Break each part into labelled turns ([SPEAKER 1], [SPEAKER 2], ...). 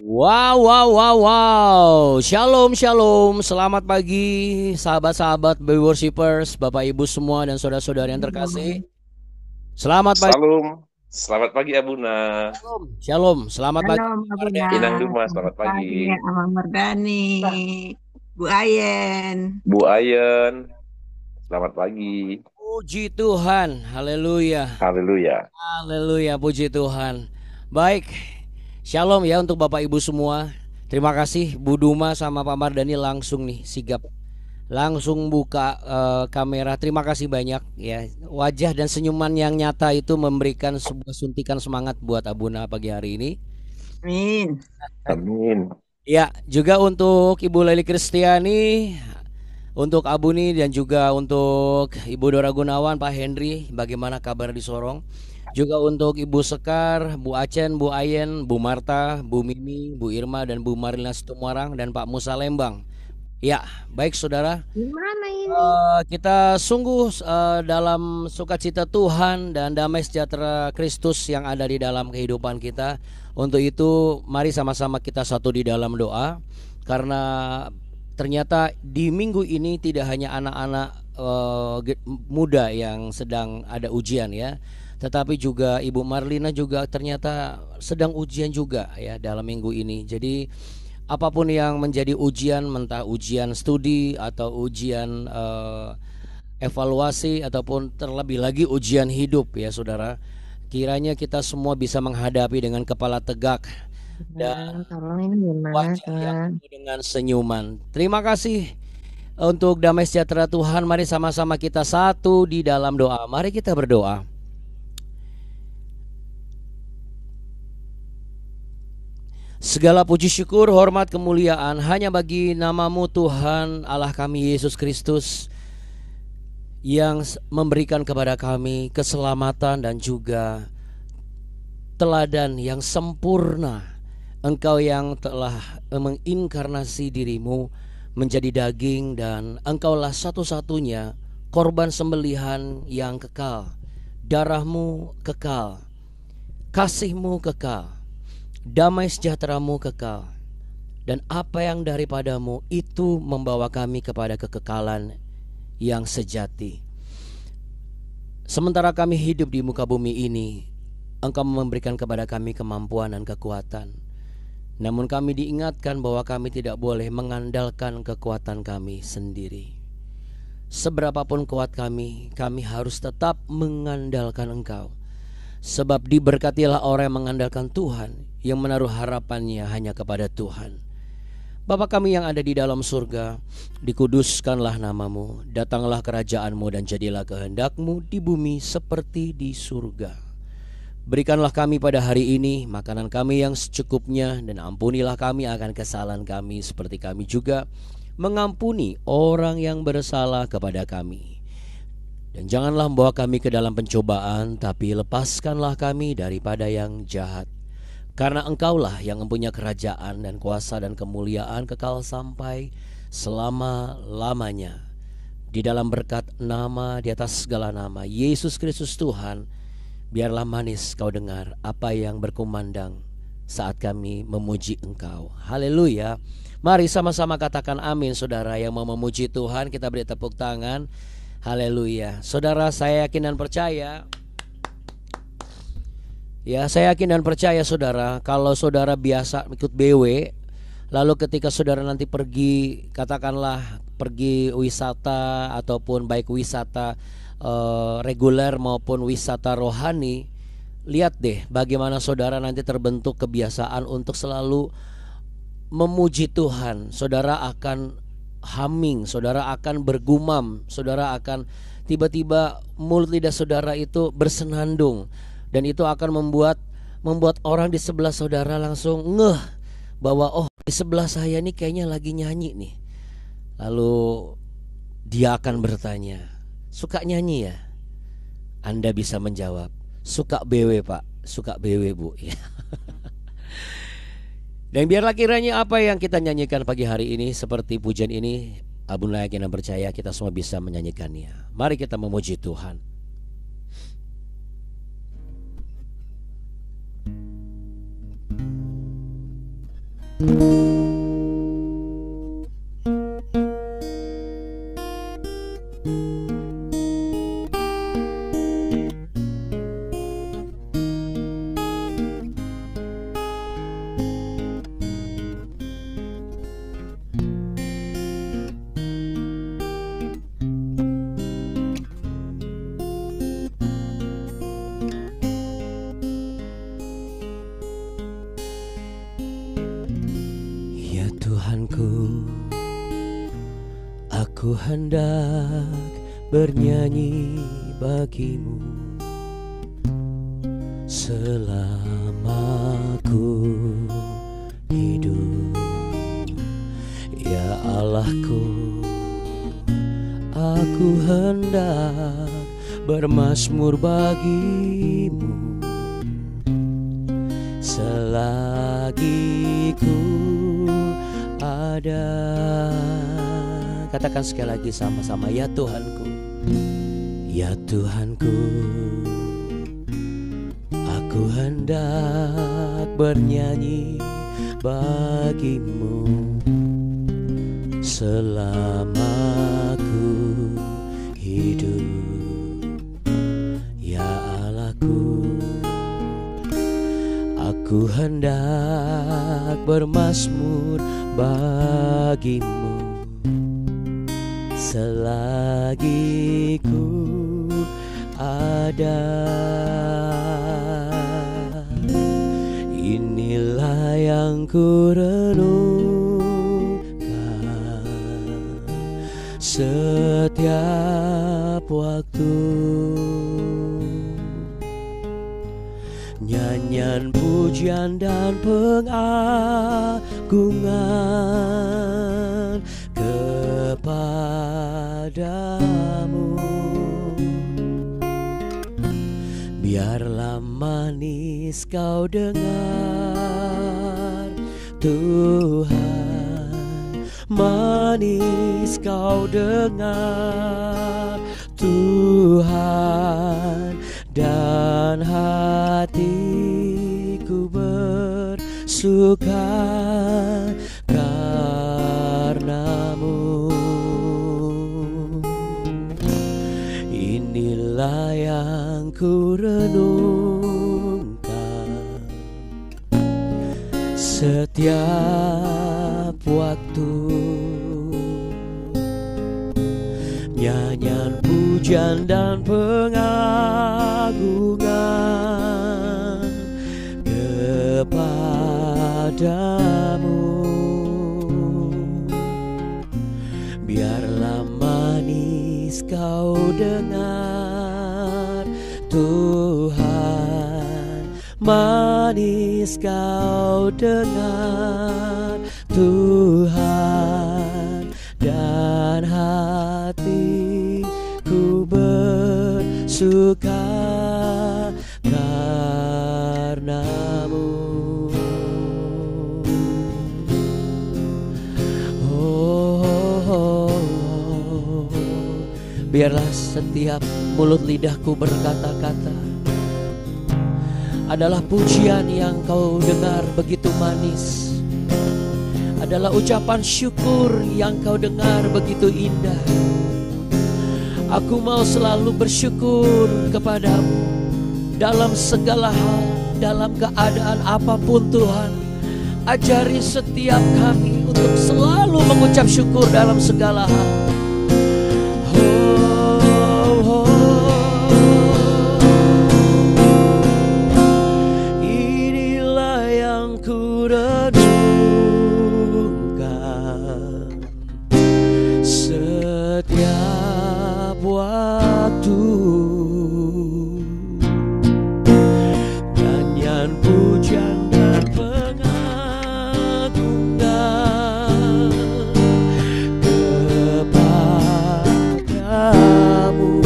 [SPEAKER 1] Wow, wow, wow, wow. Shalom, shalom. Selamat pagi, sahabat-sahabat baby worshippers, Bapak Ibu semua dan saudara-saudara yang terkasih. Selamat pagi.
[SPEAKER 2] Salam, selamat pagi Abuna.
[SPEAKER 1] Shalom, shalom. Selamat pagi.
[SPEAKER 3] Halo Mbak Bunda,
[SPEAKER 2] Inang Duma, selamat
[SPEAKER 3] selamat
[SPEAKER 2] pagi.
[SPEAKER 3] pagi Abang Mardani, Bu Ayen.
[SPEAKER 2] Bu Ayen, selamat pagi.
[SPEAKER 1] Puji Tuhan. Haleluya.
[SPEAKER 2] Haleluya.
[SPEAKER 1] Haleluya, puji Tuhan. Baik. Shalom ya untuk Bapak Ibu semua. Terima kasih Bu Duma sama Pak Mardani langsung nih sigap langsung buka kamera. Terima kasih banyak ya. Wajah dan senyuman yang nyata itu memberikan sebuah suntikan semangat buat Abuna pagi hari ini.
[SPEAKER 3] Amin.
[SPEAKER 2] Amin.
[SPEAKER 1] Ya, juga untuk Ibu Leli Kristiani, untuk Abuni dan juga untuk Ibu Dora Gunawan, Pak Henry, bagaimana kabar di Sorong? Juga untuk Ibu Sekar, Bu Acen, Bu Ayen, Bu Marta, Bu Mimi, Bu Irma, dan Bu Marlina Situmarang, dan Pak Musa Lembang. Ya, baik saudara.
[SPEAKER 3] Gimana ini?
[SPEAKER 1] Kita sungguh dalam sukacita Tuhan dan damai sejahtera Kristus yang ada di dalam kehidupan kita. Untuk itu, mari sama-sama kita satu di dalam doa. Karena ternyata di minggu ini tidak hanya anak-anak muda yang sedang ada ujian ya, tetapi juga Ibu Marlina juga ternyata sedang ujian juga ya dalam minggu ini. Jadi apapun yang menjadi ujian, entah ujian studi atau ujian evaluasi ataupun terlebih lagi ujian hidup ya saudara, kiranya kita semua bisa menghadapi dengan kepala tegak dan
[SPEAKER 3] Tolong ini gimana
[SPEAKER 1] wajah yang penuh dengan senyuman. Terima kasih untuk damai sejahtera Tuhan. Mari sama-sama kita satu di dalam doa. Mari kita berdoa. Segala puji syukur, hormat, kemuliaan hanya bagi nama-Mu Tuhan Allah kami Yesus Kristus, yang memberikan kepada kami keselamatan dan juga teladan yang sempurna. Engkau yang telah menginkarnasi dirimu menjadi daging, dan Engkaulah satu-satunya korban sembelihan yang kekal. Darah-Mu kekal, kasih-Mu kekal, damai sejahtera-Mu kekal, dan apa yang daripadamu itu membawa kami kepada kekekalan yang sejati. Sementara kami hidup di muka bumi ini, Engkau memberikan kepada kami kemampuan dan kekuatan. Namun kami diingatkan bahwa kami tidak boleh mengandalkan kekuatan kami sendiri. Seberapapun kuat kami harus tetap mengandalkan Engkau. Sebab diberkatilah orang yang mengandalkan Tuhan, yang menaruh harapannya hanya kepada Tuhan. Bapa kami yang ada di dalam surga, dikuduskanlah nama-Mu, datanglah kerajaan-Mu, dan jadilah kehendak-Mu di bumi seperti di surga. Berikanlah kami pada hari ini makanan kami yang secukupnya, dan ampunilah kami akan kesalahan kami seperti kami juga mengampuni orang yang bersalah kepada kami. Dan janganlah membawa kami ke dalam pencobaan, tapi lepaskanlah kami daripada yang jahat. Karena Engkaulah yang mempunyai kerajaan dan kuasa dan kemuliaan kekal sampai selama-lamanya. Di dalam berkat nama di atas segala nama, Yesus Kristus Tuhan, biarlah manis kau dengar apa yang berkumandang saat kami memuji Engkau. Haleluya. Mari sama-sama katakan amin saudara yang mau memuji Tuhan. Kita beri tepuk tangan. Haleluya. Saudara, saya yakin dan percaya, ya, saya yakin dan percaya saudara, kalau saudara biasa ikut BW, lalu ketika saudara nanti pergi, katakanlah pergi wisata ataupun baik wisata reguler maupun wisata rohani, lihat deh bagaimana saudara nanti terbentuk kebiasaan untuk selalu memuji Tuhan. Saudara akan humming, saudara akan bergumam, saudara akan tiba-tiba mulut lidah saudara itu bersenandung, dan itu akan membuat orang di sebelah saudara langsung ngeh bahwa oh, di sebelah saya nih kayaknya lagi nyanyi nih. Lalu dia akan bertanya, suka nyanyi ya? Anda bisa menjawab, suka BW Pak, suka BW Bu. Dan biarlah kiranya apa yang kita nyanyikan pagi hari ini seperti pujian ini, Abun yakin dan percaya kita semua bisa menyanyikannya. Mari kita memuji Tuhan. Ya Tuhanku, aku hendak bernyanyi bagimu selama ku hidup. Ya Allahku, aku hendak bermazmur bagimu selagi ku ada. Katakan sekali lagi sama-sama, ya Tuhanku, ya Tuhanku, aku hendak bernyanyi bagimu selama ku hidup. Ya Allahku, aku hendak bermazmur bagimu selagi ku ada. Inilah yang ku renungkan setiap waktu, nyanyian pujian dan pengagungan kepadamu. Biarlah manis kau dengar Tuhan, manis kau dengar Tuhan, dan hatiku bersuka karenamu. Inilah yang ku renungkan setiap waktu, nyanyian pujian dan pengagungan kepadamu. Biarlah manis kau dengar Tuhan, manis kau dengar Tuhan, dan hatiku bersuka karenamu. Biarlah setiap mulut lidahku berkata-kata adalah pujian yang kau dengar begitu manis, adalah ucapan syukur yang kau dengar begitu indah. Aku mau selalu bersyukur kepadamu dalam segala hal, dalam keadaan apapun. Tuhan, ajari setiap kami untuk selalu mengucap syukur dalam segala hal. Setiap waktu, nyanyian pujian dan pengagungan kepadamu.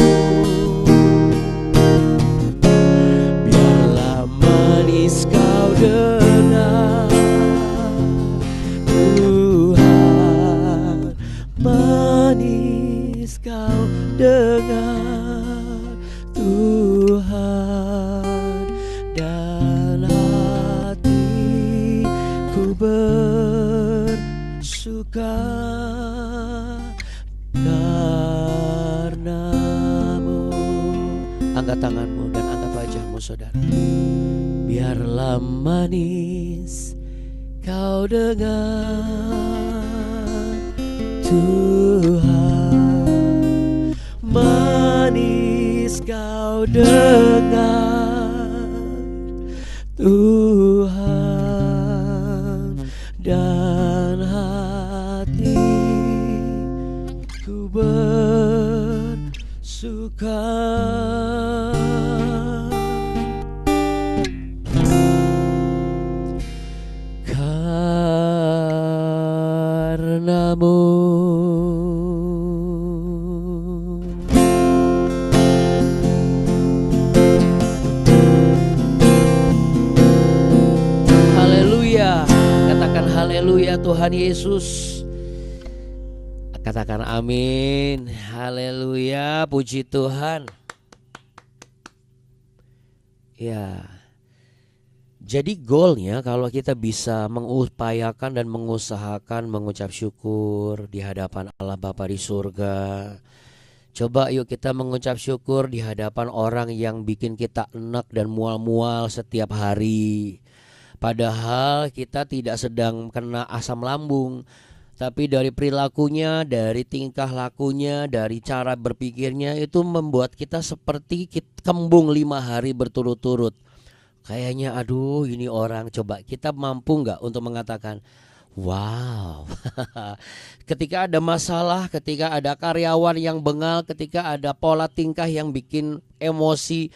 [SPEAKER 1] Biarlah manis kau dengar Tuhan, manis kau dengar Tuhan, dan Angkat tanganmu dan angkat wajahmu saudara. Biarlah manis kau dengar Tuhan, manis kau dengar Tuhan, dan hatiku bersuka karenamu. Haleluya, katakan haleluya Tuhan Yesus. Katakan amin. Haleluya, puji Tuhan. Ya. Jadi goalnya kalau kita bisa mengupayakan dan mengusahakan mengucap syukur di hadapan Allah Bapa di surga. Coba yuk kita mengucap syukur di hadapan orang yang bikin kita enak dan mual-mual setiap hari. Padahal kita tidak sedang kena asam lambung, tapi dari perilakunya, dari tingkah lakunya, dari cara berpikirnya itu membuat kita seperti kembung 5 hari berturut-turut. Kayaknya aduh ini orang, coba kita mampu gak untuk mengatakan wow. Ketika ada masalah, ketika ada karyawan yang bengal, ketika ada pola tingkah yang bikin emosi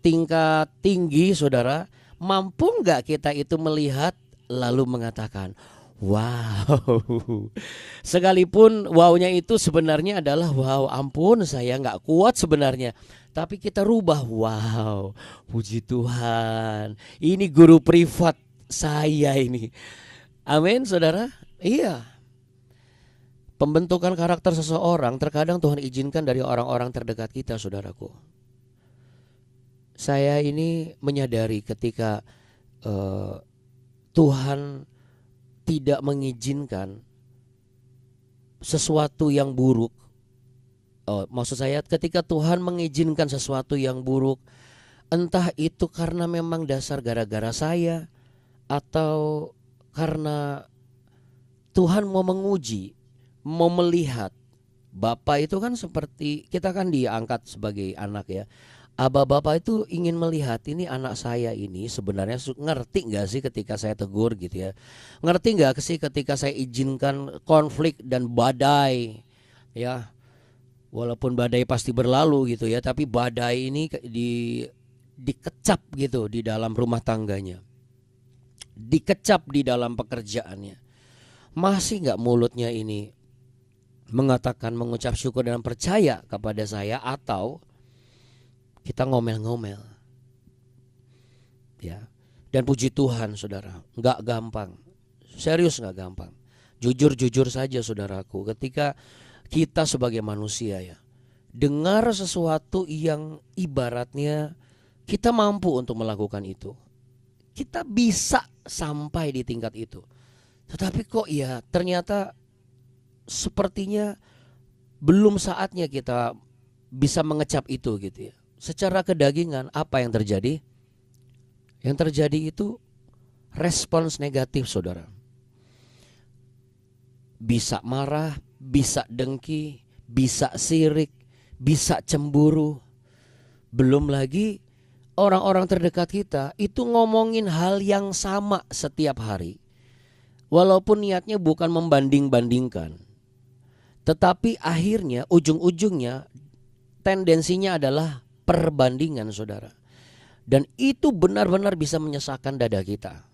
[SPEAKER 1] tingkat tinggi saudara, mampu gak kita itu melihat lalu mengatakan wow. Sekalipun wownya itu sebenarnya adalah wow ampun saya gak kuat sebenarnya, tapi kita rubah wow puji Tuhan ini guru privat saya ini. Amin saudara. Iya, pembentukan karakter seseorang terkadang Tuhan izinkan dari orang-orang terdekat kita saudaraku. Saya ini menyadari ketika Tuhan tidak mengizinkan sesuatu yang buruk. Maksud saya ketika Tuhan mengizinkan sesuatu yang buruk, entah itu karena memang dasar gara-gara saya, atau karena Tuhan mau menguji, mau melihat. Bapak itu kan seperti kita kan diangkat sebagai anak ya. Aba bapak itu ingin melihat ini anak saya ini sebenarnya ngerti gak sih ketika saya tegur gitu ya. Ngerti gak sih ketika saya izinkan konflik dan badai ya. Walaupun badai pasti berlalu gitu ya, tapi badai ini dikecap gitu di dalam rumah tangganya, dikecap di dalam pekerjaannya. Masih gak mulutnya ini mengatakan mengucap syukur dan percaya kepada saya, atau kita ngomel-ngomel ya. Dan puji Tuhan saudara, gak gampang, serius gak gampang. Jujur-jujur saja saudaraku, ketika kita sebagai manusia ya dengar sesuatu yang ibaratnya kita mampu untuk melakukan itu, kita bisa sampai di tingkat itu, tetapi kok ya ternyata sepertinya belum saatnya kita bisa mengecap itu gitu ya. Secara kedagingan apa yang terjadi? Yang terjadi itu respons negatif saudara. Bisa marah, bisa dengki, bisa sirik, bisa cemburu. Belum lagi orang-orang terdekat kita itu ngomongin hal yang sama setiap hari. Walaupun niatnya bukan membanding-bandingkan, tetapi akhirnya ujung-ujungnya tendensinya adalah perbandingan saudara. Dan itu benar-benar bisa menyesakkan dada kita.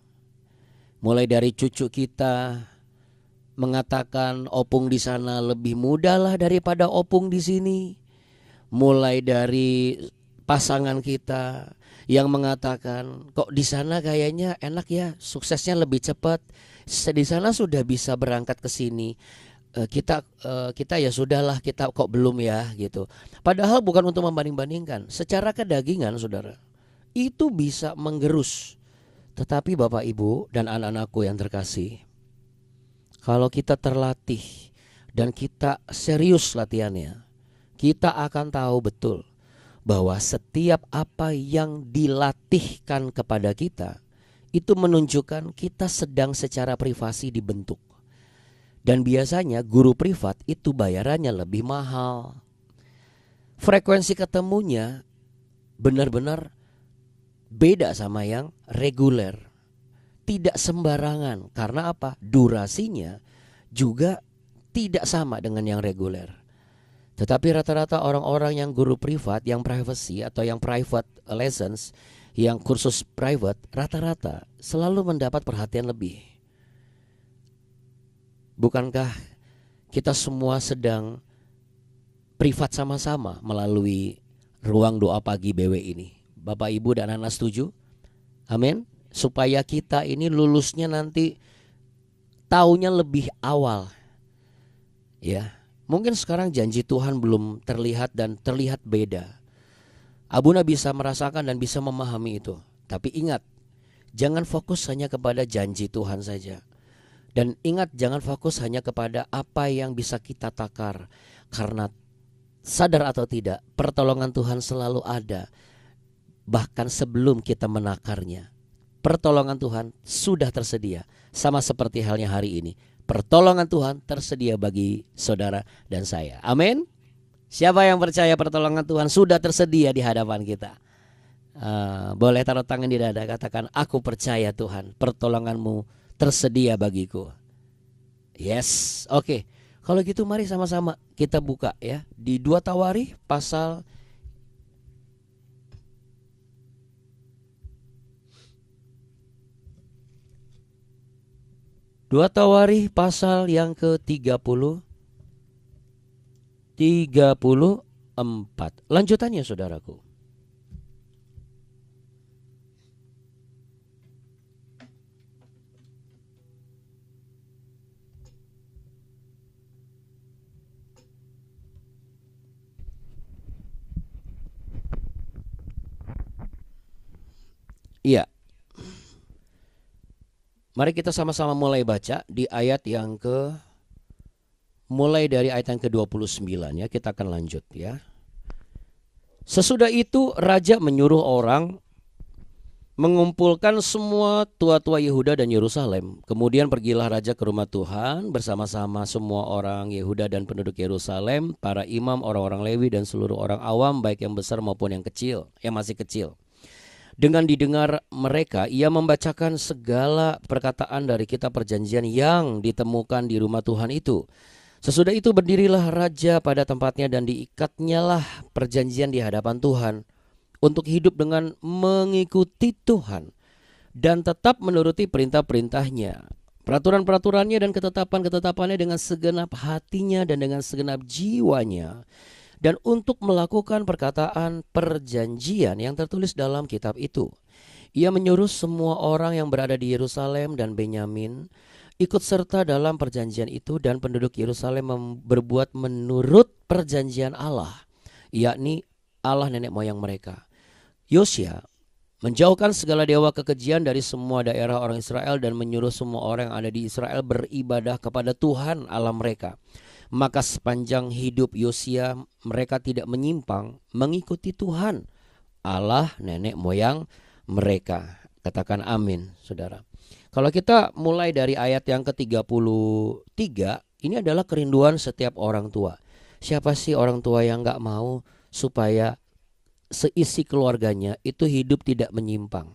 [SPEAKER 1] Mulai dari cucu kita mengatakan opung di sana lebih mudah lah daripada opung di sini. Mulai dari pasangan kita yang mengatakan kok di sana kayaknya enak ya, suksesnya lebih cepat. Di sana sudah bisa berangkat ke sini. Kita ya sudahlah, kita kok belum ya gitu. Padahal bukan untuk membanding-bandingkan. Secara kedagingan saudara, itu bisa menggerus. Tetapi Bapak Ibu dan anak-anakku yang terkasih, kalau kita terlatih dan kita serius latihannya, kita akan tahu betul bahwa setiap apa yang dilatihkan kepada kita itu menunjukkan kita sedang secara privasi dibentuk. Dan biasanya guru privat itu bayarannya lebih mahal. Frekuensi ketemunya benar-benar beda sama yang reguler. Tidak sembarangan. Karena apa? Durasinya juga tidak sama dengan yang reguler. Tetapi rata-rata orang-orang yang guru privat, yang privacy atau yang private lessons, yang kursus private, rata-rata selalu mendapat perhatian lebih. Bukankah kita semua sedang privat sama-sama melalui ruang doa pagi BW ini? Bapak, Ibu, dan anak setuju? Amin. Supaya kita ini lulusnya nanti taunya lebih awal. Ya. Mungkin sekarang janji Tuhan belum terlihat dan terlihat beda. Abuna bisa merasakan dan bisa memahami itu. Tapi ingat, jangan fokus hanya kepada janji Tuhan saja. Dan ingat, jangan fokus hanya kepada apa yang bisa kita takar. Karena sadar atau tidak, pertolongan Tuhan selalu ada. Bahkan sebelum kita menakarnya, pertolongan Tuhan sudah tersedia. Sama seperti halnya hari ini. Pertolongan Tuhan tersedia bagi saudara dan saya. Amin. Siapa yang percaya pertolongan Tuhan sudah tersedia di hadapan kita? Boleh taruh tangan di dada, katakan, aku percaya Tuhan, pertolonganmu tersedia bagiku. Yes, oke. Kalau gitu mari sama-sama kita buka ya di 2 Tawarikh pasal 2 Tawarikh pasal yang ke-34. Lanjutannya saudaraku. Iya. Mari kita sama-sama mulai baca di ayat yang mulai dari ayat yang ke-29 ya, kita akan lanjut ya. Sesudah itu raja menyuruh orang mengumpulkan semua tua-tua Yehuda dan Yerusalem. Kemudian pergilah raja ke rumah Tuhan bersama-sama semua orang Yehuda dan penduduk Yerusalem, para imam, orang-orang Lewi dan seluruh orang awam, baik yang besar maupun yang kecil, yang masih kecil. Dengan didengar mereka, ia membacakan segala perkataan dari kitab perjanjian yang ditemukan di rumah Tuhan itu. Sesudah itu berdirilah raja pada tempatnya dan diikatnyalah perjanjian di hadapan Tuhan untuk hidup dengan mengikuti Tuhan dan tetap menuruti perintah-perintahnya, peraturan-peraturannya dan ketetapan-ketetapannya dengan segenap hatinya dan dengan segenap jiwanya, dan untuk melakukan perkataan perjanjian yang tertulis dalam kitab itu. Ia menyuruh semua orang yang berada di Yerusalem dan Benyamin ikut serta dalam perjanjian itu, dan penduduk Yerusalem berbuat menurut perjanjian Allah, yakni Allah nenek moyang mereka. Yosya menjauhkan segala dewa kekejian dari semua daerah orang Israel dan menyuruh semua orang yang ada di Israel beribadah kepada Tuhan Allah mereka. Maka sepanjang hidup Yosya mereka tidak menyimpang mengikuti Tuhan Allah nenek moyang mereka. Katakan amin, saudara. Kalau kita mulai dari ayat yang ke-33, ini adalah kerinduan setiap orang tua. Siapa sih orang tua yang gak mau supaya seisi keluarganya itu hidup tidak menyimpang,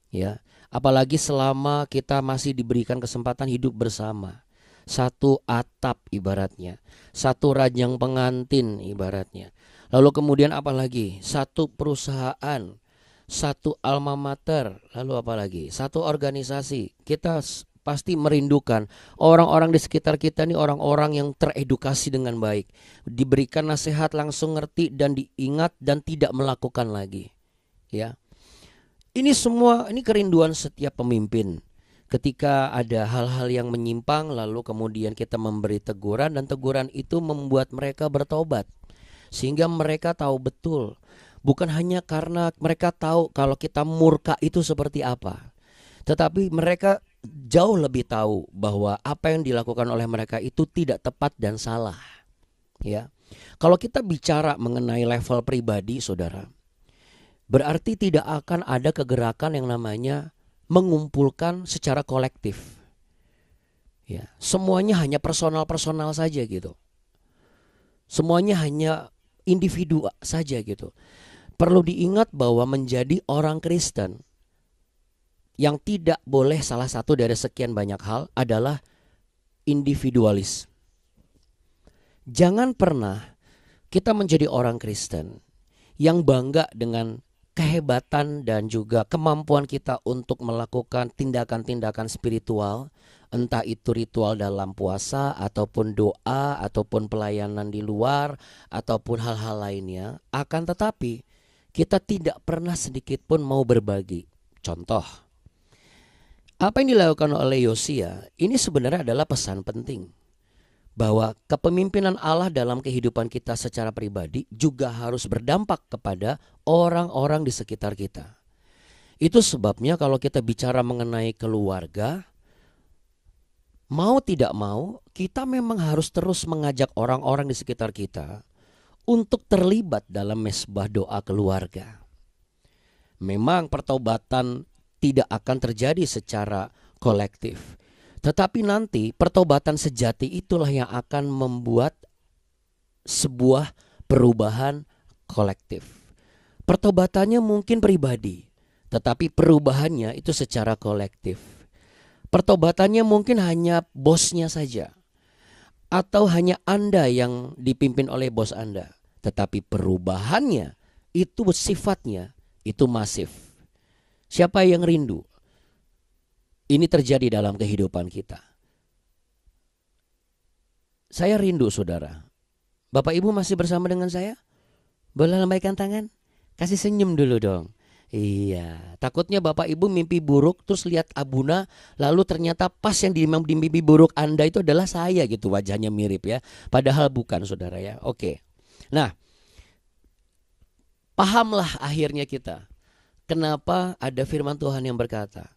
[SPEAKER 1] ya? Apalagi selama kita masih diberikan kesempatan hidup bersama. Satu atap ibaratnya, satu ranjang pengantin ibaratnya. Lalu kemudian apalagi? Satu perusahaan, satu alma mater, lalu apalagi? Satu organisasi. Kita pasti merindukan orang-orang di sekitar kita ini orang-orang yang teredukasi dengan baik, diberikan nasihat langsung ngerti dan diingat dan tidak melakukan lagi. Ya, ini semua ini kerinduan setiap pemimpin. Ketika ada hal-hal yang menyimpang, lalu kemudian kita memberi teguran, dan teguran itu membuat mereka bertobat. Sehingga mereka tahu betul, bukan hanya karena mereka tahu kalau kita murka itu seperti apa, tetapi mereka jauh lebih tahu bahwa apa yang dilakukan oleh mereka itu tidak tepat dan salah. Ya, Kalau kita bicara mengenai level pribadi, saudara, berarti tidak akan ada kegerakan yang namanya mengumpulkan secara kolektif. Ya, semuanya hanya personal-personal saja gitu. Semuanya hanya individu saja gitu. Perlu diingat bahwa menjadi orang Kristen yang tidak boleh salah satu dari sekian banyak hal adalah individualis. Jangan pernah kita menjadi orang Kristen yang bangga dengan kehebatan dan juga kemampuan kita untuk melakukan tindakan-tindakan spiritual, entah itu ritual dalam puasa ataupun doa ataupun pelayanan di luar ataupun hal-hal lainnya. Akan tetapi kita tidak pernah sedikit pun mau berbagi. Contoh, apa yang dilakukan oleh Yosia ini sebenarnya adalah pesan penting bahwa kepemimpinan Allah dalam kehidupan kita secara pribadi juga harus berdampak kepada orang-orang di sekitar kita. Itu sebabnya kalau kita bicara mengenai keluarga, mau tidak mau kita memang harus terus mengajak orang-orang di sekitar kita untuk terlibat dalam mesbah doa keluarga. Memang pertobatan tidak akan terjadi secara kolektif. Tetapi nanti pertobatan sejati itulah yang akan membuat sebuah perubahan kolektif. Pertobatannya mungkin pribadi, tetapi perubahannya itu secara kolektif. Pertobatannya mungkin hanya bosnya saja, atau hanya Anda yang dipimpin oleh bos Anda. Tetapi perubahannya itu sifatnya itu masif. Siapa yang rindu ini terjadi dalam kehidupan kita? Saya rindu, saudara. Bapak Ibu masih bersama dengan saya? Boleh lambaikan tangan? Kasih senyum dulu dong. Iya, takutnya Bapak Ibu mimpi buruk terus lihat Abuna, lalu ternyata pas yang di mimpi buruk Anda itu adalah saya gitu, wajahnya mirip ya. Padahal bukan, saudara ya. Oke. Nah, pahamlah akhirnya kita kenapa ada firman Tuhan yang berkata,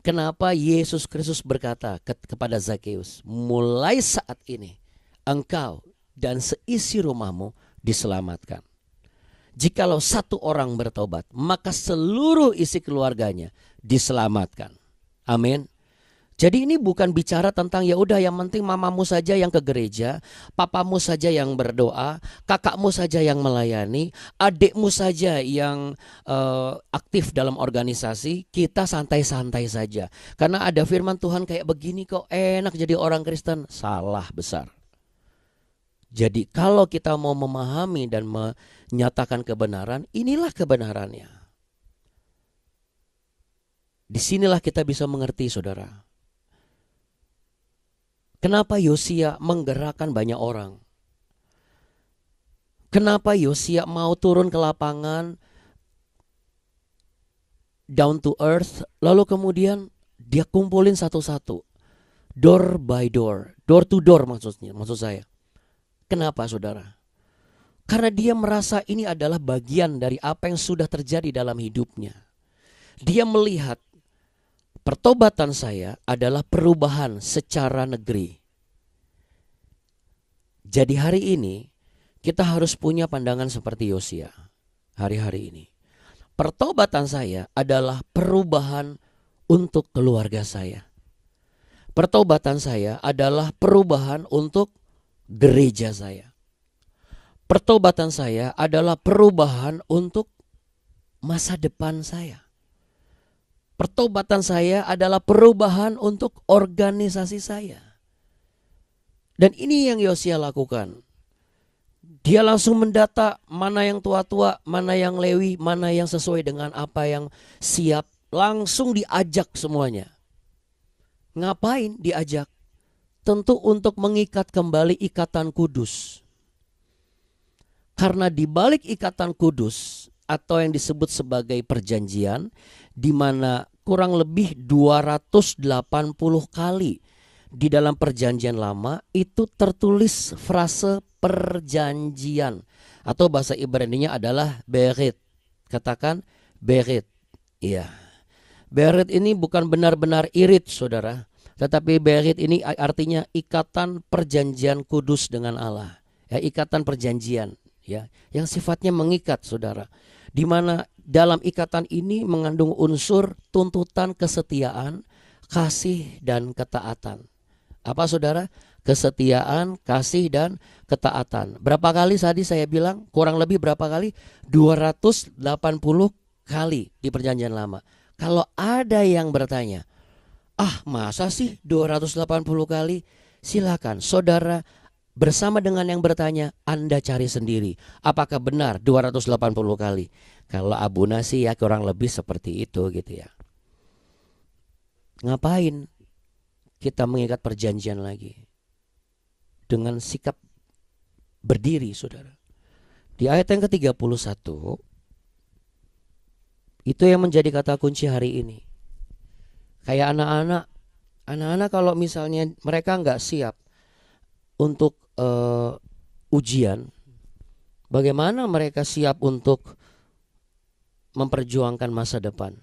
[SPEAKER 1] kenapa Yesus Kristus berkata kepada Zakeus, mulai saat ini engkau dan seisi rumahmu diselamatkan. Jikalau satu orang bertobat, maka seluruh isi keluarganya diselamatkan. Amin. Jadi ini bukan bicara tentang ya udah yang penting mamamu saja yang ke gereja, papamu saja yang berdoa, kakakmu saja yang melayani, adikmu saja yang aktif dalam organisasi, kita santai-santai saja. Karena ada firman Tuhan kayak begini kok enak jadi orang Kristen. Salah besar. Jadi kalau kita mau memahami dan menyatakan kebenaran, inilah kebenarannya. Disinilah kita bisa mengerti, saudara. Kenapa Yosia menggerakkan banyak orang? Kenapa Yosia mau turun ke lapangan, down to earth, lalu kemudian dia kumpulin satu-satu, door by door to door maksud saya. Kenapa, saudara? Karena dia merasa ini adalah bagian dari apa yang sudah terjadi dalam hidupnya. Dia melihat pertobatan saya adalah perubahan secara negeri. Jadi hari ini kita harus punya pandangan seperti Yosia hari-hari ini. Pertobatan saya adalah perubahan untuk keluarga saya. Pertobatan saya adalah perubahan untuk gereja saya. Pertobatan saya adalah perubahan untuk masa depan saya. Pertobatan saya adalah perubahan untuk organisasi saya. Dan ini yang Yosia lakukan. Dia langsung mendata mana yang tua-tua, mana yang Lewi, mana yang sesuai dengan apa yang siap. Langsung diajak semuanya. Ngapain diajak? Tentu untuk mengikat kembali ikatan kudus. Karena di balik ikatan kudus atau yang disebut sebagai perjanjian, di mana kurang lebih 280 kali di dalam perjanjian lama itu tertulis frase perjanjian atau bahasa Ibrani-nya adalah berit. Katakan berit. Iya. Berit ini bukan benar-benar irit, saudara, tetapi berit ini artinya ikatan perjanjian kudus dengan Allah. ya, ikatan perjanjian, ya, yang sifatnya mengikat, saudara. Di mana dalam ikatan ini mengandung unsur tuntutan kesetiaan, kasih dan ketaatan. Apa saudara? Kesetiaan, kasih dan ketaatan. Berapa kali tadi saya bilang? Kurang lebih berapa kali? 280 kali di perjanjian lama. Kalau ada yang bertanya, masa sih 280 kali? Silakan saudara bersama dengan yang bertanya, Anda cari sendiri. Apakah benar 280 kali? Kalau Abuna sih ya kurang lebih seperti itu gitu ya. Ngapain kita mengikat perjanjian lagi? Dengan sikap berdiri, saudara. Di ayat yang ke-31, itu yang menjadi kata kunci hari ini. Kayak anak-anak kalau misalnya mereka nggak siap untuk ujian, bagaimana mereka siap untuk memperjuangkan masa depan?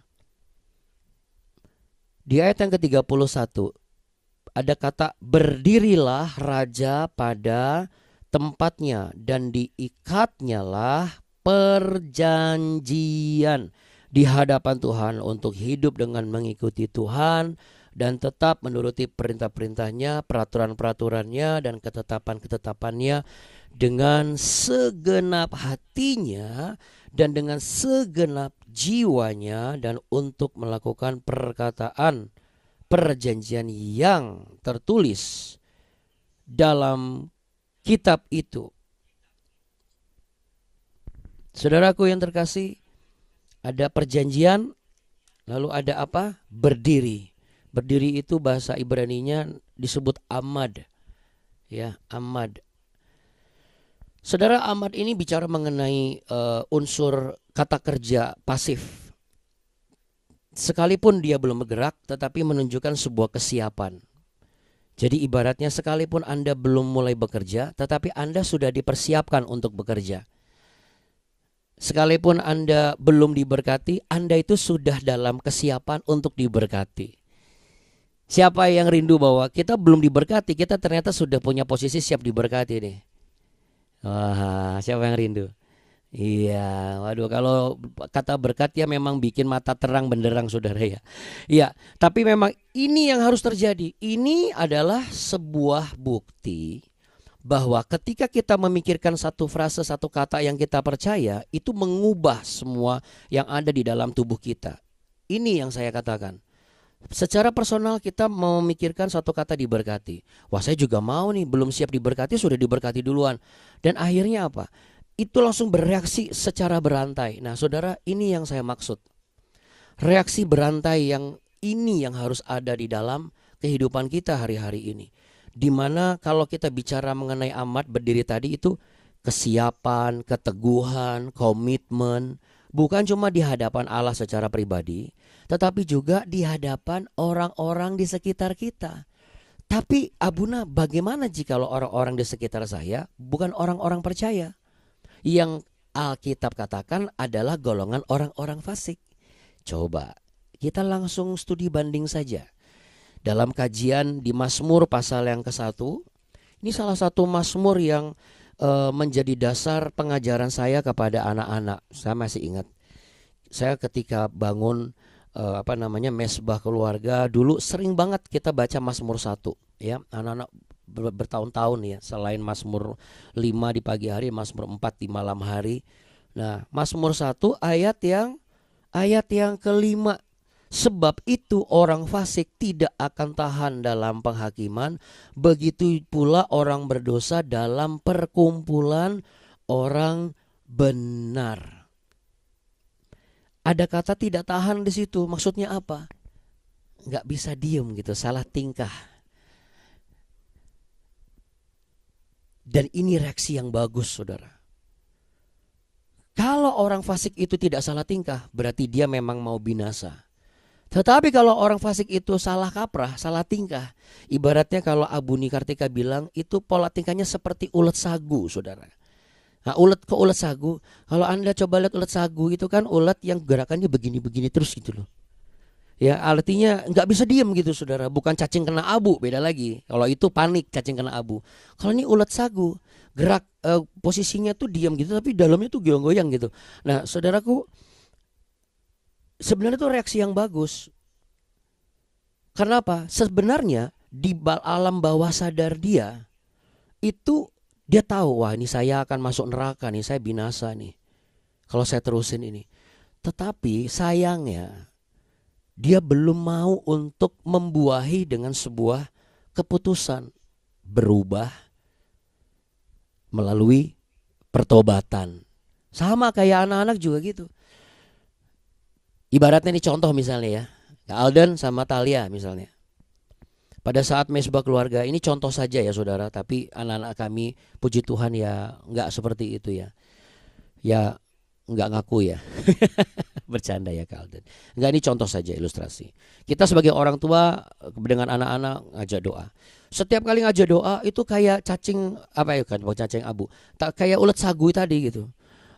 [SPEAKER 1] Di ayat yang ke-31 ada kata berdirilah raja pada tempatnya dan diikatnyalah perjanjian di hadapan Tuhan untuk hidup dengan mengikuti Tuhan dan tetap menuruti perintah-perintahnya, peraturan-peraturannya dan ketetapan-ketetapannya dengan segenap hatinya dan dengan segenap jiwanya, dan untuk melakukan perkataan perjanjian yang tertulis dalam kitab itu. Saudaraku yang terkasih, ada perjanjian, lalu ada apa? Berdiri. Berdiri itu bahasa Ibraninya disebut amad. Ya, amad. Saudara, amad ini bicara mengenai unsur kata kerja pasif. Sekalipun dia belum bergerak, tetapi menunjukkan sebuah kesiapan. Jadi ibaratnya sekalipun Anda belum mulai bekerja, tetapi Anda sudah dipersiapkan untuk bekerja. Sekalipun Anda belum diberkati, Anda itu sudah dalam kesiapan untuk diberkati. Siapa yang rindu bahwa kita belum diberkati, kita ternyata sudah punya posisi siap diberkati nih? Wah, siapa yang rindu? Iya, waduh, kalau kata berkat ya memang bikin mata terang benderang, saudara ya. Iya, tapi memang ini yang harus terjadi. Ini adalah sebuah bukti bahwa ketika kita memikirkan satu frase, satu kata yang kita percaya, itu mengubah semua yang ada di dalam tubuh kita. Ini yang saya katakan. Secara personal kita mau memikirkan satu kata diberkati. Wah, saya juga mau nih, belum siap diberkati, sudah diberkati duluan. Dan akhirnya apa? Itu langsung bereaksi secara berantai. Nah, saudara, ini yang saya maksud. Reaksi berantai yang ini yang harus ada di dalam kehidupan kita hari-hari ini. Dimana kalau kita bicara mengenai amad berdiri tadi, itu kesiapan, keteguhan, komitmen. Bukan cuma di hadapan Allah secara pribadi, tetapi juga di hadapan orang-orang di sekitar kita. Tapi Abuna, bagaimana jika orang-orang di sekitar saya bukan orang-orang percaya? Yang Alkitab katakan adalah golongan orang-orang fasik. Coba kita langsung studi banding saja. Dalam kajian di Mazmur pasal yang ke-1, ini salah satu Mazmur yang menjadi dasar pengajaran saya kepada anak-anak. Saya masih ingat, saya ketika bangun mesbah keluarga, dulu sering banget kita baca Mazmur 1, ya. Anak-anak bertahun-tahun ya, selain Mazmur 5 di pagi hari, Mazmur 4 di malam hari. Nah, Mazmur 1 ayat yang kelima, sebab itu orang fasik tidak akan tahan dalam penghakiman, begitu pula orang berdosa dalam perkumpulan orang benar. Ada kata tidak tahan di situ, maksudnya apa? Nggak bisa diem gitu, salah tingkah. Dan ini reaksi yang bagus, saudara. Kalau orang fasik itu tidak salah tingkah, berarti dia memang mau binasa. Tetapi kalau orang fasik itu salah kaprah, salah tingkah, ibaratnya kalau Abuni Kartika bilang, itu pola tingkahnya seperti ulet sagu, saudara. Nah, ulet sagu, kalau Anda coba lihat ulet sagu itu kan ulet yang gerakannya begini-begini terus gitu loh. Ya, artinya nggak bisa diem gitu saudara. Bukan cacing kena abu, beda lagi. Kalau itu panik, cacing kena abu. Kalau ini ulat sagu, gerak posisinya tuh diam gitu, tapi dalamnya tuh goyang-goyang gitu. Nah saudaraku, sebenarnya itu reaksi yang bagus. Karena apa? Sebenarnya di alam bawah sadar dia itu dia tahu, wah ini saya akan masuk neraka nih, saya binasa nih kalau saya terusin ini. Tetapi sayangnya dia belum mau untuk membuahi dengan sebuah keputusan berubah melalui pertobatan. Sama kayak anak-anak juga gitu. Ibaratnya ini contoh misalnya ya, Alden sama Talia misalnya. Pada saat mesbah keluarga, ini contoh saja ya saudara, tapi anak-anak kami puji Tuhan ya nggak seperti itu ya. Ya nggak ngaku ya. Bercanda ya Kak Alden. Enggak, ini contoh saja ilustrasi. Kita sebagai orang tua dengan anak-anak ngajak doa. Setiap kali ngajak doa itu kayak cacing apa ya kan, cacing abu. Tak kayak ulat sagu tadi gitu.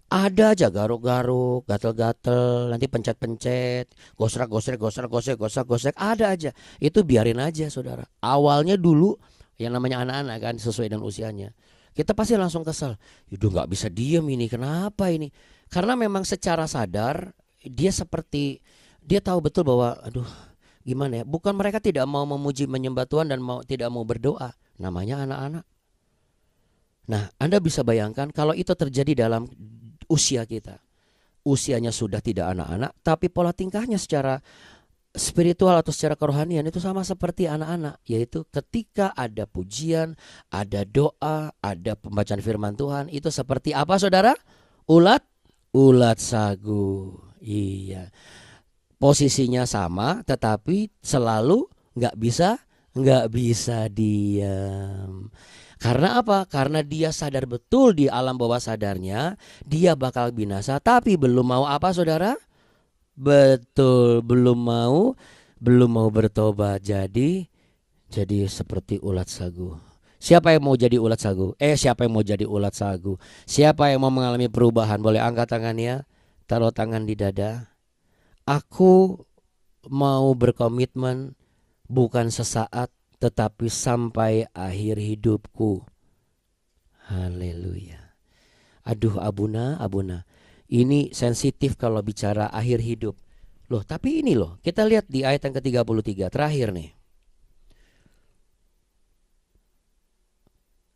[SPEAKER 1] Ada aja garuk-garuk, gatel-gatel, nanti pencet-pencet, gosrak-gosrek, ada aja. Itu biarin aja saudara. Awalnya dulu yang namanya anak-anak kan sesuai dengan usianya. Kita pasti langsung kesel. Udah nggak bisa diem ini, kenapa ini? Karena memang secara sadar dia seperti dia tahu betul bahwa aduh gimana ya, bukan mereka tidak mau memuji menyembah Tuhan dan tidak mau berdoa, namanya anak-anak. Nah Anda bisa bayangkan kalau itu terjadi dalam usia kita, usianya sudah tidak anak-anak tapi pola tingkahnya secara spiritual atau secara kerohanian itu sama seperti anak-anak, yaitu ketika ada pujian, ada doa, ada pembacaan firman Tuhan, itu seperti apa saudara? Ulat sagu. Iya. Posisinya sama tetapi selalu nggak bisa diam. Karena apa? Karena dia sadar betul di alam bawah sadarnya dia bakal binasa, tapi belum mau apa saudara? Betul, belum mau bertobat. Jadi seperti ulat sagu. Siapa yang mau jadi ulat sagu? Siapa yang mau jadi ulat sagu? Siapa yang mau mengalami perubahan? Boleh angkat tangannya, taruh tangan di dada. Aku mau berkomitmen bukan sesaat tetapi sampai akhir hidupku. Haleluya. Aduh Abuna. Ini sensitif kalau bicara akhir hidup. Loh, tapi ini loh, kita lihat di ayat yang ke-33 terakhir nih.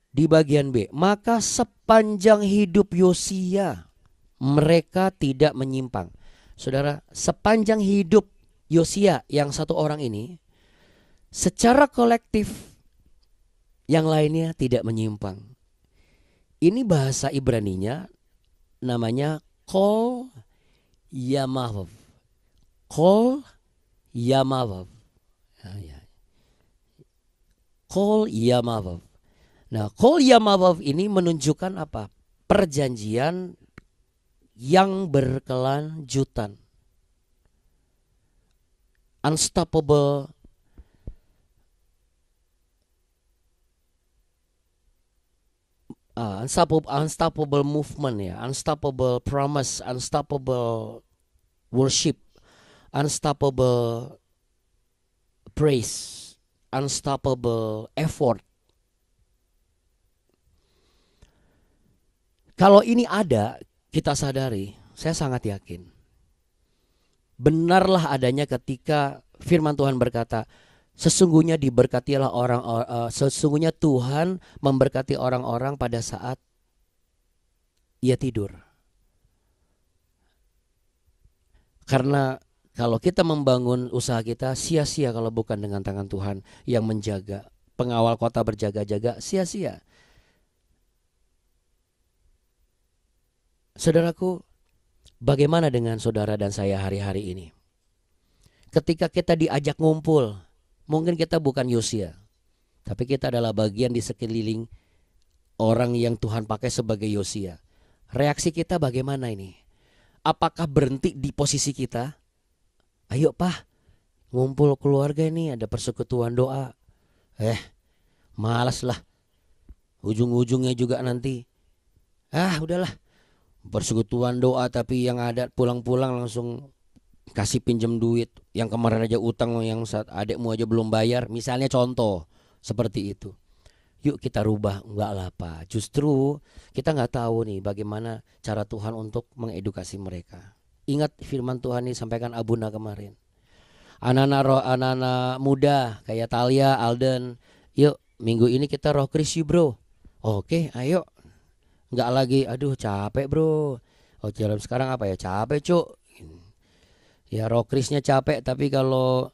[SPEAKER 1] Di bagian B, maka sepanjang hidup Yosia mereka tidak menyimpang. Saudara, sepanjang hidup Yosia yang satu orang ini, secara kolektif yang lainnya tidak menyimpang. Ini bahasa Ibraninya namanya Kol Yamavav. Kol Yamavav. Kol Yamavav. Nah, Kol Yamavav ini menunjukkan apa? Perjanjian yang berkelanjutan. Unstoppable unstoppable movement ya, unstoppable promise, unstoppable worship, unstoppable praise, unstoppable effort. Kalau ini ada, kita sadari, saya sangat yakin benarlah adanya ketika firman Tuhan berkata, sesungguhnya diberkatilah sesungguhnya Tuhan memberkati orang-orang pada saat ia tidur. Karena kalau kita membangun usaha kita sia-sia kalau bukan dengan tangan Tuhan yang menjaga. Pengawal kota berjaga-jaga sia-sia. Saudaraku, bagaimana dengan saudara dan saya hari-hari ini? Ketika kita diajak ngumpul, mungkin kita bukan Yosia, tapi kita adalah bagian di sekeliling orang yang Tuhan pakai sebagai Yosia. Reaksi kita bagaimana ini? Apakah berhenti di posisi kita? Ayo Pak, ngumpul keluarga ini ada persekutuan doa. Malas lah. Ujung-ujungnya juga nanti. Udahlah. Persekutuan doa tapi yang ada pulang-pulang langsung kasih pinjam duit, yang kemarin aja utang, yang saat adekmu aja belum bayar, misalnya contoh seperti itu. Yuk kita rubah, enggak lah Pak. Justru kita nggak tahu nih bagaimana cara Tuhan untuk mengedukasi mereka. Ingat firman Tuhan ini sampaikan Abuna kemarin. Anak-anak muda kayak Talia, Alden, yuk minggu ini kita roh Kris bro. Oke, ayo. Enggak lagi, aduh capek bro. Oh jalan sekarang apa ya, capek cuk. Ya roh Krisnya capek, tapi kalau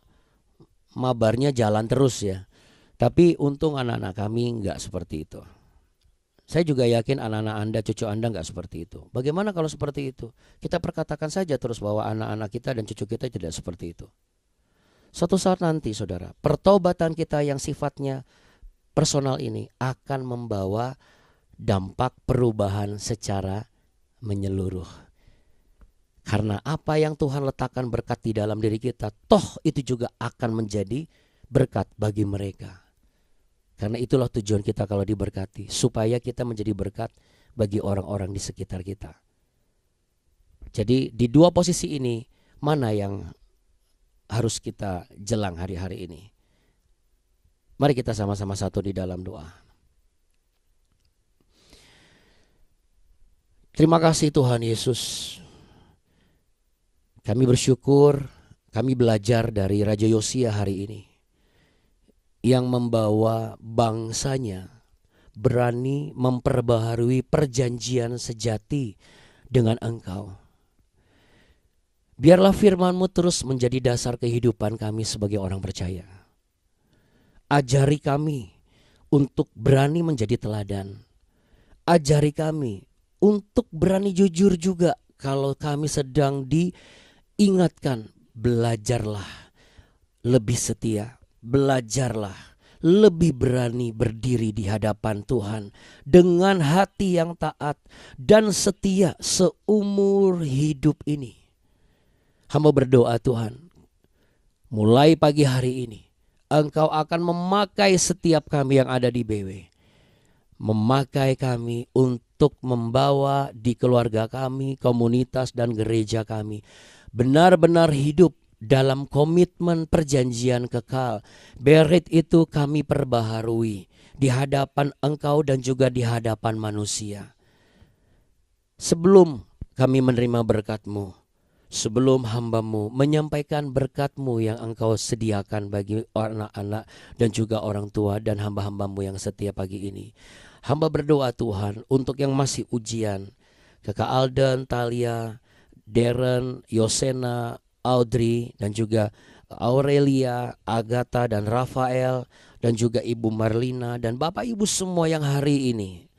[SPEAKER 1] mabarnya jalan terus ya. Tapi untung anak-anak kami enggak seperti itu. Saya juga yakin anak-anak Anda, cucu Anda enggak seperti itu. Bagaimana kalau seperti itu? Kita perkatakan saja terus bahwa anak-anak kita dan cucu kita tidak seperti itu. Suatu saat nanti saudara, pertobatan kita yang sifatnya personal ini akan membawa dampak perubahan secara menyeluruh. Karena apa yang Tuhan letakkan berkat di dalam diri kita, toh itu juga akan menjadi berkat bagi mereka. Karena itulah tujuan kita kalau diberkati, supaya kita menjadi berkat bagi orang-orang di sekitar kita. Jadi di dua posisi ini, mana yang harus kita jelang hari-hari ini? Mari kita sama-sama satu di dalam doa. Terima kasih Tuhan Yesus. Kami bersyukur, kami belajar dari Raja Yosia hari ini, yang membawa bangsanya berani memperbaharui perjanjian sejati dengan Engkau. Biarlah firman-Mu terus menjadi dasar kehidupan kami sebagai orang percaya. Ajari kami untuk berani menjadi teladan. Ajari kami untuk berani jujur juga kalau kami sedang diingatkan. Belajarlah lebih setia, belajarlah lebih berani berdiri di hadapan Tuhan dengan hati yang taat dan setia seumur hidup ini. Hamba berdoa Tuhan, mulai pagi hari ini Engkau akan memakai setiap kami yang ada di BW. Memakai kami untuk membawa di keluarga kami, komunitas dan gereja kami benar-benar hidup dalam komitmen perjanjian kekal. Berit itu kami perbaharui di hadapan Engkau dan juga di hadapan manusia. Sebelum kami menerima berkat-Mu, sebelum hamba-Mu menyampaikan berkat-Mu yang Engkau sediakan bagi anak-anak dan juga orang tua dan hamba-hamba-Mu yang setia pagi ini, hamba berdoa Tuhan untuk yang masih ujian, Kakak Alden, Talia, Darren, Yosena, Audrey dan juga Aurelia, Agatha dan Rafael dan juga Ibu Marlina dan Bapak Ibu semua yang hari ini,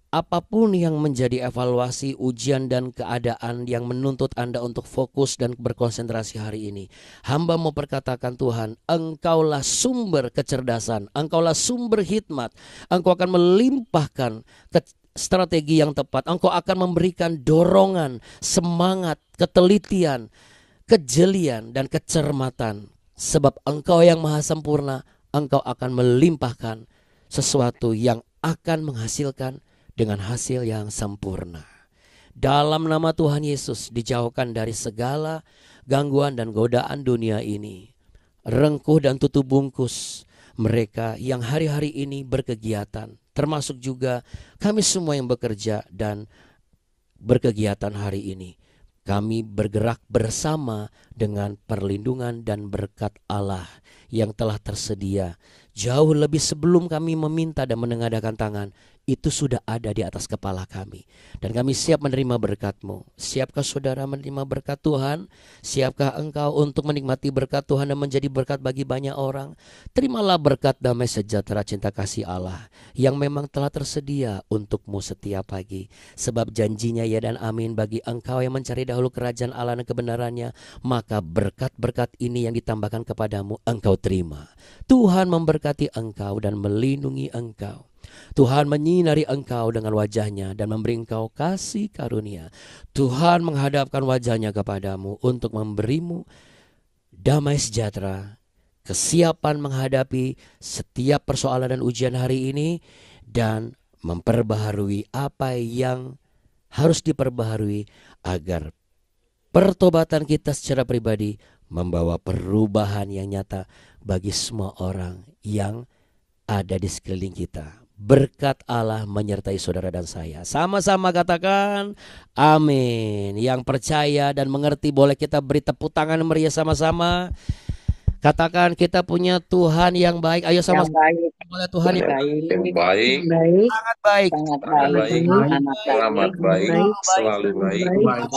[SPEAKER 1] apapun yang menjadi evaluasi, ujian dan keadaan yang menuntut Anda untuk fokus dan berkonsentrasi hari ini, hamba mau perkatakan Tuhan, Engkaulah sumber kecerdasan, Engkaulah sumber hikmat, Engkau akan melimpahkan strategi yang tepat, Engkau akan memberikan dorongan, semangat, ketelitian, kejelian dan kecermatan. Sebab Engkau yang maha sempurna, Engkau akan melimpahkan sesuatu yang akan menghasilkan dengan hasil yang sempurna. Dalam nama Tuhan Yesus, dijauhkan dari segala gangguan dan godaan dunia ini. Rengkuh dan tutup bungkus mereka yang hari-hari ini berkegiatan, termasuk juga kami semua yang bekerja dan berkegiatan hari ini. Kami bergerak bersama dengan perlindungan dan berkat Allah yang telah tersedia. Jauh lebih sebelum kami meminta dan menengadahkan tangan, itu sudah ada di atas kepala kami. Dan kami siap menerima berkat-Mu. Siapkah saudara menerima berkat Tuhan? Siapkah engkau untuk menikmati berkat Tuhan dan menjadi berkat bagi banyak orang? Terimalah berkat damai sejahtera cinta kasih Allah yang memang telah tersedia untukmu setiap pagi. Sebab janjinya ya dan amin bagi engkau yang mencari dahulu kerajaan Allah dan kebenarannya. Maka berkat-berkat ini yang ditambahkan kepadamu engkau terima. Tuhan memberkati engkau dan melindungi engkau. Tuhan menyinari engkau dengan wajahnya dan memberi engkau kasih karunia. Tuhan menghadapkan wajahnya kepadamu untuk memberimu damai sejahtera, kesiapan menghadapi setiap persoalan dan ujian hari ini, dan memperbaharui apa yang harus diperbaharui agar pertobatan kita secara pribadi membawa perubahan yang nyata bagi semua orang yang ada di sekeliling kita. Berkat Allah menyertai saudara dan saya. Sama-sama katakan amin. Yang percaya dan mengerti boleh kita beri tepuk tangan meriah sama-sama. Katakan kita punya Tuhan yang baik. Ayo
[SPEAKER 4] Yang
[SPEAKER 1] sama-sama.
[SPEAKER 4] baik,
[SPEAKER 1] Boleh Tuhan yang
[SPEAKER 2] Yang baik,
[SPEAKER 3] Baik,
[SPEAKER 1] sangat baik.
[SPEAKER 4] sangat
[SPEAKER 2] sangat
[SPEAKER 4] baik,
[SPEAKER 2] baik,
[SPEAKER 4] amat baik,
[SPEAKER 2] amat baik, selalu baik,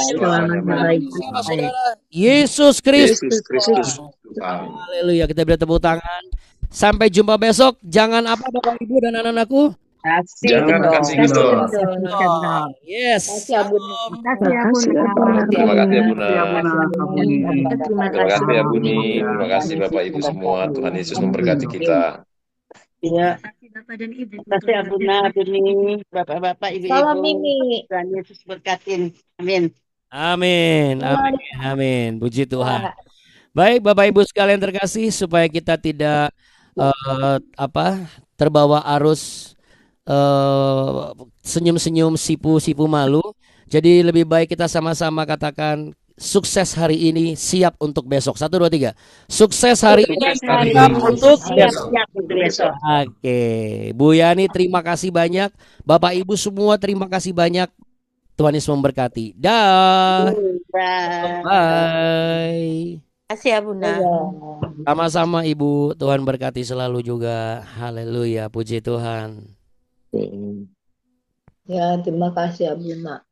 [SPEAKER 2] selamanya baik.
[SPEAKER 1] Siapa saudara? Yesus Kristus.
[SPEAKER 2] Yesus Kristus Tuhan.
[SPEAKER 1] Haleluya. Kita beri tepuk tangan. Sampai jumpa besok. Jangan apa Bapak Ibu dan anak-anakku?
[SPEAKER 4] kasih
[SPEAKER 2] Jangan
[SPEAKER 4] dong.
[SPEAKER 2] kasih kendor.
[SPEAKER 1] Yes.
[SPEAKER 4] Kasih Abun.
[SPEAKER 3] Terima kasih ya Bun.
[SPEAKER 2] Terima kasih ya Buna.
[SPEAKER 3] Terima
[SPEAKER 2] Terima kasih ya
[SPEAKER 3] kasih.
[SPEAKER 2] Buni. Terima kasih Bapak Ibu semua. Tuhan Yesus memberkati kita.
[SPEAKER 4] Iya,
[SPEAKER 3] Bapak dan Ibu.
[SPEAKER 4] kasih Abuna, Abuni, bapak-bapak, ibu-ibu.
[SPEAKER 5] Salam Mimi.
[SPEAKER 4] Tuhan Yesus berkatin. Amin.
[SPEAKER 1] Amin. Amin. Amin. Puji Tuhan. Baik Bapak Ibu sekalian terkasih, supaya kita tidak terbawa arus senyum-senyum, sipu-sipu malu. Jadi lebih baik kita sama-sama katakan sukses hari ini, siap untuk besok. 1, 2, 3. Sukses hari ini,
[SPEAKER 2] Sukses hari
[SPEAKER 1] siap
[SPEAKER 2] ini,
[SPEAKER 1] untuk besok.
[SPEAKER 4] Siap-siap untuk besok.
[SPEAKER 1] Oke, Bu Yani terima kasih banyak. Bapak Ibu semua terima kasih banyak. Tuhan Yesus memberkati. Dah.
[SPEAKER 4] Bye.
[SPEAKER 1] Bye.
[SPEAKER 5] Kasih ya Bunda.
[SPEAKER 1] Sama-sama Ibu, Tuhan berkati selalu juga. Haleluya, puji Tuhan.
[SPEAKER 5] Ya, terima kasih ya Bunda.